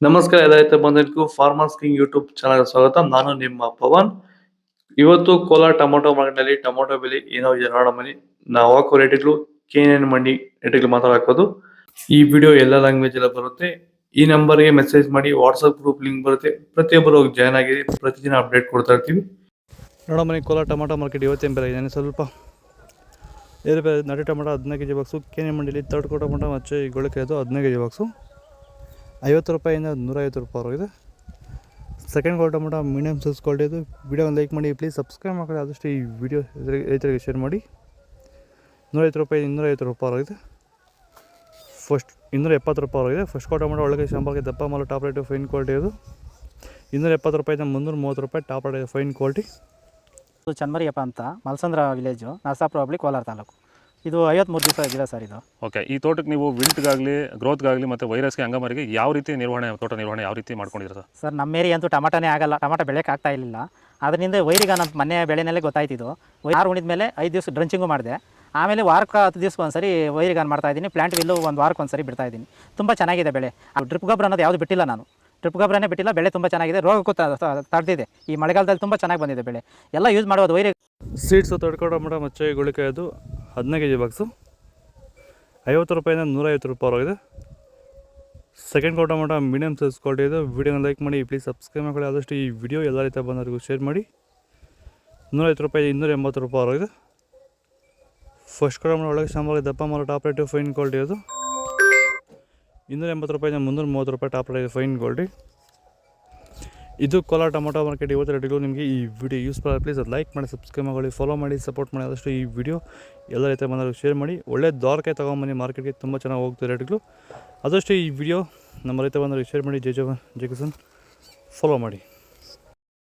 ನಮಸ್ಕಾರ ಎಲ್ಲ ರೈತ ಬಂಧುಗಳಿಗೂ ಫಾರ್ಮರ್ಸ್ ಕಿಂಗ್ ಯೂಟ್ಯೂಬ್ ಚಾನಲ್ ಸ್ವಾಗತ. ನಾನು ನಿಮ್ಮ ಪವನ್. ಇವತ್ತು ಕೋಲಾರ ಟೊಮೊಟೊ ಮಾರ್ಕೆಟ್ನಲ್ಲಿ ಟೊಮೊಟೊ ಬೆಲೆ ಏನೋ ಇದೆ ನೋಡೋಣ ಬನ್ನಿ. ನಾವು ಹಾಕೋ ರೇಟ್ಗಳು KNN ಮಂಡಿ ರೇಟ್ಗಳು ಮಾತಾಡೋದು. ಈ ವಿಡಿಯೋ ಎಲ್ಲ ಲ್ಯಾಂಗ್ವೇಜ್ ಎಲ್ಲ ಬರುತ್ತೆ. ಈ ನಂಬರ್ಗೆ ಮೆಸೇಜ್ ಮಾಡಿ, ವಾಟ್ಸಪ್ ಗ್ರೂಪ್ ಲಿಂಕ್ ಬರುತ್ತೆ, ಪ್ರತಿಯೊಬ್ಬರು ಜಾಯ್ನ್ ಆಗಿ ಪ್ರತಿದಿನ ಅಪ್ಡೇಟ್ ಕೊಡ್ತಾ ಇರ್ತೀವಿ. ನೋಡೋ ಬನ್ನಿ, ಕೋಲಾರ ಟೊಮೊಟೊ ಮಾರ್ಕೆಟ್ ಇವತ್ತೇನು ಬೆಲೆ ಇದೆ ಸ್ವಲ್ಪ ನಾಟಿ ಟೊಮೊಟೊ 15 kg ಬಾಕ್ಸು. KNN ಮಂಡಿಲಿ ತರ್ಡ್ ಟೊಮೊಟೊ ಮಚ್ಚೆ ಗೋಳಿಕೆ ಅದು 15 kg ಬಾಕ್ಸು 50 ರೂಪಾಯಿಂದ 150 ರೂಪಾಯಿವರೆಗಿದೆ. Second quality tomato medium size quality ಇದು. ವಿಡಿಯೋನ ಲೈಕ್ ಮಾಡಿ, ಪ್ಲೀಸ್ ಸಬ್ಸ್ಕ್ರೈಬ್ ಮಾಡಿ, ಆದಷ್ಟು ಈ ವಿಡಿಯೋ ರೈತರಿಗೆ ಶೇರ್ ಮಾಡಿ. 150 ರೂಪಾಯಿ 250 ರೂಪಾಯಿವರೆಗಿದೆ. ಫಸ್ಟ್ 270 ರೂಪಾಯಿವರೆಗಿದೆ. ಫಸ್ಟ್ ಕ್ವಾಲಿಟಿ ಟೊಮೊಟೊ ಒಳಗೆ ಶಾಂಪಲ್ಗೆ ದಪ್ಪ ಮಾಲು ಟಾಪ್ ರೇಟು ಫೈನ್ ಕ್ವಾಲಿಟಿ ಇದು. 270 ರೂಪಾಯಿಂದ 330 ರೂಪಾಯಿ ಟಾಪ್ ರೇಟ್ ಫೈನ್ ಕ್ವಾಲಿಟಿ. ಇದು ಚನ್ಮರಿಯಪ್ಪ ಅಂತ ಮಲ್ಸಂದ್ರ ವಿಲೇಜು, ನರಸಾಪುರ ಹೋಬಳಿ, ಕೋಲಾರ ತಾಲೂಕು. ಇದು 53 ದಿವಸ ಗಿಡ ಸರ್ ಇದು. ಓಕೆ, ಈ ತೋಟಕ್ಕೆ ನೀವು ವಿಲ್ಟ್ಗಾಗಲಿ ಗ್ರೋತ್ಗಾಗಲಿ ಮತ್ತು ವೈರಸ್ಗೆ ಅಂಗಮಾರಿಗೆ ಯಾವ ರೀತಿ ತೋಟ ನಿರ್ವಹಣೆ ಯಾವ ರೀತಿ ಮಾಡ್ಕೊಂಡಿದ್ದೀರಾ ಸರ್? ನಮ್ಮ ಏರಿಯಾ ಅಂತೂ ಟಮಾಟನೇ ಆಗಲ್ಲ, ಟಮಾಟ ಬೆಳೆಯೋಕೆ ಆಗ್ತಾ ಇರಲಿಲ್ಲ. ಅದರಿಂದ ವೈರಿಗ ನಮ್ಮ ಮನೆ ಬೆಳೆನಲ್ಲೇ ಗೊತ್ತಾಯ್ತಿದ್ದು. ಯಾರು ಉಣಿದ ಮೇಲೆ 5 ದಿವಸ ಡ್ರಂಚಿಂಗು ಮಾಡಿದೆ. ಆಮೇಲೆ ವಾರಕ್ಕೆ 10 ದಿವಸಕ್ಕೆ ಒಂದ್ಸರಿ ವೈರಿಗಾನ್ ಮಾಡ್ತಾಯಿದ್ದೀನಿ. ಪ್ಲಾಂಟ್ ವಿಲ್ಲು 1 ವಾರಕ್ಕೆ ಒಂದ್ಸರಿ ಬಿಡ್ತಾಯಿದ್ದೀನಿ. ತುಂಬ ಚೆನ್ನಾಗಿದೆ ಬೆಳೆ. ಡ್ರಿಪ್ ಗೊಬ್ಬರ ಅನ್ನೋದು ಯಾವುದು ಬಿಟ್ಟಿಲ್ಲ ನಾನು. ಡ್ರಿಪ್ ಗೊಬ್ಬರನೇ ಬಿಟ್ಟಿಲ್ಲ. ಬೆಳೆ ತುಂಬ ಚೆನ್ನಾಗಿದೆ. ರೋಗಕ್ಕೂ ತಡೆದಿದೆ. ಈ ಮಳೆಗಾಲದಲ್ಲಿ ತುಂಬ ಚೆನ್ನಾಗಿ ಬಂದಿದೆ ಬೆಳೆ. ಎಲ್ಲ ಯೂಸ್ ಮಾಡೋದು ವೈರಿ ಸೀಡ್ಸು ತಡ್ಕೊಂಡು ಟೊಮೊಟೊ ಮಚ್ಚೆ ಗೋಳಿಕಾಯಿ ಅದು 15 kg ಬಾಕ್ಸು 50 ರೂಪಾಯಿಂದ 150 ರೂಪಾಯಿವರೆಗಿದೆ. Second quality tomato medium size quality ಇದು. ವಿಡಿಯೋನ ಲೈಕ್ ಮಾಡಿ, ಪ್ಲೀಸ್ ಸಬ್ಸ್ಕ್ರೈಬ್ ಮಾಡಿ, ಆದಷ್ಟು ಈ ವಿಡಿಯೋ ಎಲ್ಲ ರೀತಿ ಬಂದವರಿಗೂ ಶೇರ್ ಮಾಡಿ. 150 ರೂಪಾಯಿ 280 ರೂಪಾಯಿವರೆಗಿದೆ. ಫಸ್ಟ್ ಕ್ವಾಲಿಟಿ ಟೊಮೊಟೊ ಒಳಗೆ ಶಾಂಪಲ್ಗೆ ದಪ್ಪ ಮಾಲು ಟಾಪ್ ರೇಟು ಫೈನ್ ಕ್ವಾಲಿಟಿ ಅದು. 280 ರೂಪಾಯಿಂದ 330 ರೂಪಾಯಿ ಟಾಪ್ ರೇಟ್ ಫೈನ್ ಕ್ವಾಲಿಟಿ. ಇದು ಕೋಲಾರ ಟೊಮೊಟೊ ಮಾರ್ಕೆಟ್ ಇವತ್ತು ರೇಟ್ಗಳು. ನಿಮಗೆ ಈ ವಿಡಿಯೋ ಯೂಸ್ಫುಲ್ ಆಗಿ ಪ್ಲೀಸ್ ಲೈಕ್ ಮಾಡಿ, ಸಬ್ಸ್ಕ್ರೈಬ್ ಮಾಡಿ, ಫಾಲೋ ಮಾಡಿ, ಸಪೋರ್ಟ್ ಮಾಡಿ, ಆದಷ್ಟು ಈ ವಿಡಿಯೋ ಎಲ್ಲ ರೀತಿ ಬಂದಾಗ ಶೇರ್ ಮಾಡಿ. ಒಳ್ಳೆ ದ್ವಾರಕಾಯಿ ತೊಗೊಂಬನ್ನಿ, ಮಾರ್ಕೆಟ್ಗೆ ತುಂಬ ಚೆನ್ನಾಗಿ ಹೋಗ್ತದೆ ರೇಟ್ಗಳು. ಆದಷ್ಟು ಈ ವಿಡಿಯೋ ನಮ್ಮ ರೈತ ಬಂದವರಿಗೆ ಶೇರ್ ಮಾಡಿ. ಜೈ ಕಿಸಾನ್ ಫಾಲೋ ಮಾಡಿ.